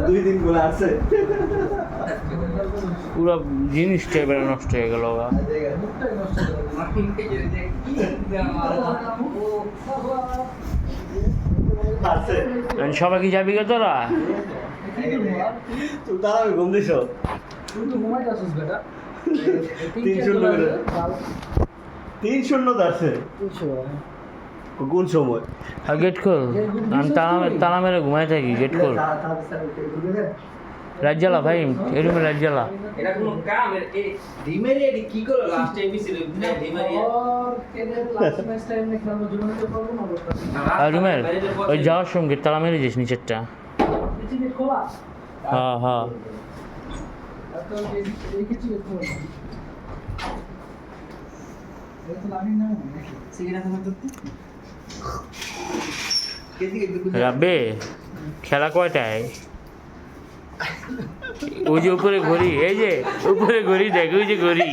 দুই দিন গুলো আছে পুরো জিনিসটা এবারে নষ্ট হয়ে গেল। সবাই কি যাবি গে তোরা? তারা ঘুম দিস 3-0 আছে কোন সময়? গেট খোল, আমি তালা মেরে ঘুমাই থাকি। গেট খোল, রাত জ্বালা ভাই, এই রুমে রাত জ্বালা। রুমের ওই যাওয়ার সঙ্গে তালা মেরে যাস নিচেরটা। হ্যাঁ হ্যাঁ রাব্বে, খেলা কয়টায়? ওই যে উপরে ঘড়ি, এই যে উপরে ঘড়ি দেখ, ওই যে ঘড়ি।